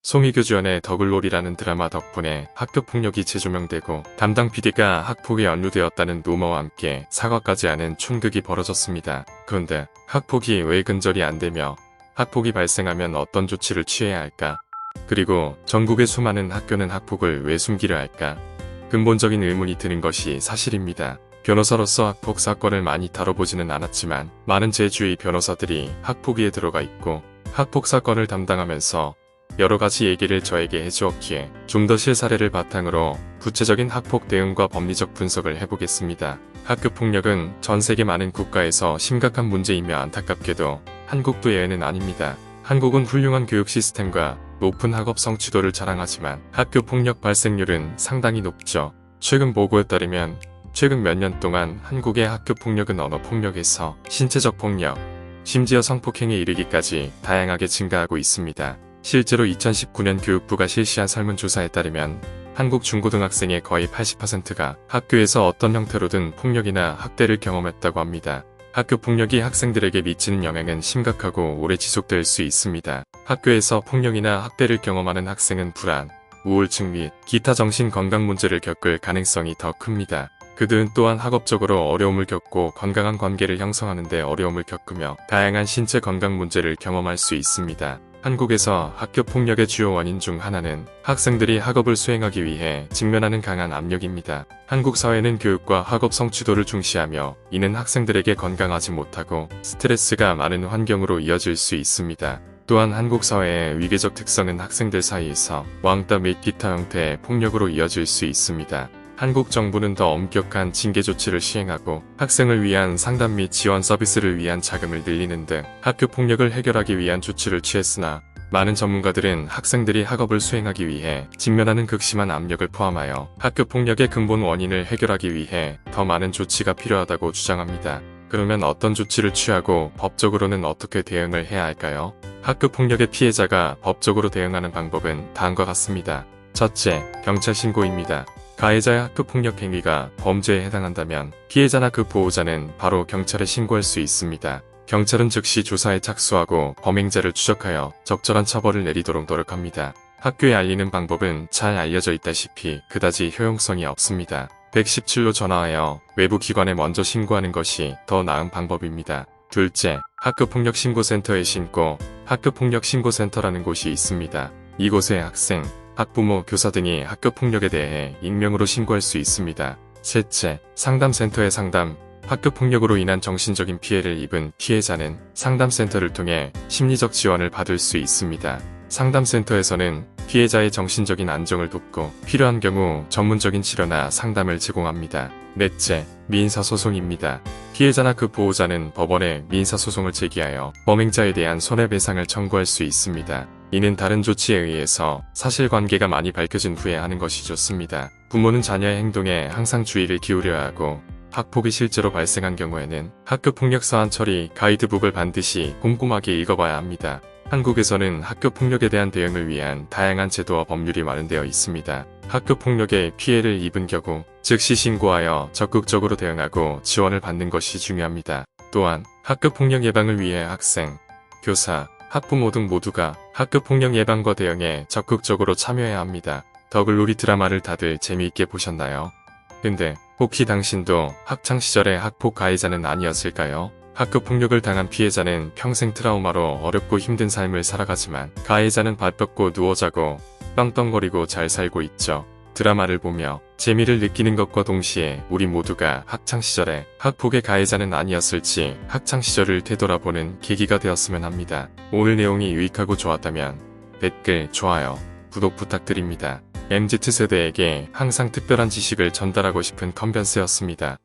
송혜교 주연의 더글로리라는 드라마 덕분에 학교폭력이 재조명되고 담당 PD가 학폭에 연루되었다는 루머와 함께 사과까지 하는 촌극이 벌어졌습니다. 그런데 학폭이 왜 근절이 안되며 학폭이 발생하면 어떤 조치를 취해야 할까? 그리고 전국의 수많은 학교는 학폭을 왜 숨기려 할까? 근본적인 의문이 드는 것이 사실입니다. 변호사로서 학폭 사건을 많이 다뤄보지는 않았지만 많은 제 주위 변호사들이 학폭위에 들어가 있고 학폭 사건을 담당하면서 여러가지 얘기를 저에게 해주었기에 좀 더 실사례를 바탕으로 구체적인 학폭 대응과 법리적 분석을 해보겠습니다. 학교폭력은 전 세계 많은 국가에서 심각한 문제이며 안타깝게도 한국도 예외는 아닙니다. 한국은 훌륭한 교육 시스템과 높은 학업 성취도를 자랑하지만 학교폭력 발생률은 상당히 높죠. 최근 보고에 따르면 최근 몇 년 동안 한국의 학교폭력은 언어폭력에서 신체적 폭력, 심지어 성폭행에 이르기까지 다양하게 증가하고 있습니다. 실제로 2019년 교육부가 실시한 설문조사에 따르면 한국 중고등학생의 거의 80%가 학교에서 어떤 형태로든 폭력이나 학대를 경험했다고 합니다. 학교폭력이 학생들에게 미치는 영향은 심각하고 오래 지속될 수 있습니다. 학교에서 폭력이나 학대를 경험하는 학생은 불안, 우울증 및 기타 정신건강 문제를 겪을 가능성이 더 큽니다. 그들은 또한 학업적으로 어려움을 겪고 건강한 관계를 형성하는 데 어려움을 겪으며 다양한 신체 건강 문제를 경험할 수 있습니다. 한국에서 학교폭력의 주요 원인 중 하나는 학생들이 학업을 수행하기 위해 직면하는 강한 압력입니다. 한국 사회는 교육과 학업 성취도를 중시하며 이는 학생들에게 건강하지 못하고 스트레스가 많은 환경으로 이어질 수 있습니다. 또한 한국 사회의 위계적 특성은 학생들 사이에서 왕따 및 기타 형태의 폭력으로 이어질 수 있습니다. 한국 정부는 더 엄격한 징계 조치를 시행하고 학생을 위한 상담 및 지원 서비스를 위한 자금을 늘리는 등 학교폭력을 해결하기 위한 조치를 취했으나 많은 전문가들은 학생들이 학업을 수행하기 위해 직면하는 극심한 압력을 포함하여 학교폭력의 근본 원인을 해결하기 위해 더 많은 조치가 필요하다고 주장합니다. 그러면 어떤 조치를 취하고 법적으로는 어떻게 대응을 해야 할까요? 학교폭력의 피해자가 법적으로 대응하는 방법은 다음과 같습니다. 첫째, 경찰 신고입니다. 가해자의 학교폭력 행위가 범죄에 해당한다면 피해자나 그 보호자는 바로 경찰에 신고할 수 있습니다. 경찰은 즉시 조사에 착수하고 범행자를 추적하여 적절한 처벌을 내리도록 노력합니다. 학교에 알리는 방법은 잘 알려져 있다시피 그다지 효용성이 없습니다. 117로 전화하여 외부 기관에 먼저 신고하는 것이 더 나은 방법입니다. 둘째, 학교폭력 신고센터에 신고. 학교폭력 신고센터라는 곳이 있습니다. 이곳에 학생, 학부모, 교사 등이 학교폭력에 대해 익명으로 신고할 수 있습니다. 셋째, 상담센터의 상담. 학교폭력으로 인한 정신적인 피해를 입은 피해자는 상담센터를 통해 심리적 지원을 받을 수 있습니다. 상담센터에서는 피해자의 정신적인 안정을 돕고 필요한 경우 전문적인 치료나 상담을 제공합니다. 넷째, 민사소송입니다. 피해자나 그 보호자는 법원에 민사소송을 제기하여 범행자에 대한 손해배상을 청구할 수 있습니다. 이는 다른 조치에 의해서 사실관계가 많이 밝혀진 후에 하는 것이 좋습니다. 부모는 자녀의 행동에 항상 주의를 기울여야 하고 학폭이 실제로 발생한 경우에는 학교폭력 사안 처리 가이드북을 반드시 꼼꼼하게 읽어봐야 합니다. 한국에서는 학교폭력에 대한 대응을 위한 다양한 제도와 법률이 마련되어 있습니다. 학교폭력에 피해를 입은 경우 즉시 신고하여 적극적으로 대응하고 지원을 받는 것이 중요합니다. 또한 학교폭력 예방을 위해 학생, 교사, 학부모 등 모두가 학교폭력 예방과 대응에 적극적으로 참여해야 합니다. 더글로리 드라마를 다들 재미있게 보셨나요? 근데 혹시 당신도 학창시절의 학폭 가해자는 아니었을까요? 학교폭력을 당한 피해자는 평생 트라우마로 어렵고 힘든 삶을 살아가지만 가해자는 발 뻗고 누워 자고 떵떵거리고 잘 살고 있죠. 드라마를 보며 재미를 느끼는 것과 동시에 우리 모두가 학창시절에 학폭의 가해자는 아니었을지 학창시절을 되돌아보는 계기가 되었으면 합니다. 오늘 내용이 유익하고 좋았다면 댓글, 좋아요, 구독 부탁드립니다. MZ세대에게 항상 특별한 지식을 전달하고 싶은 컨텐츠였습니다.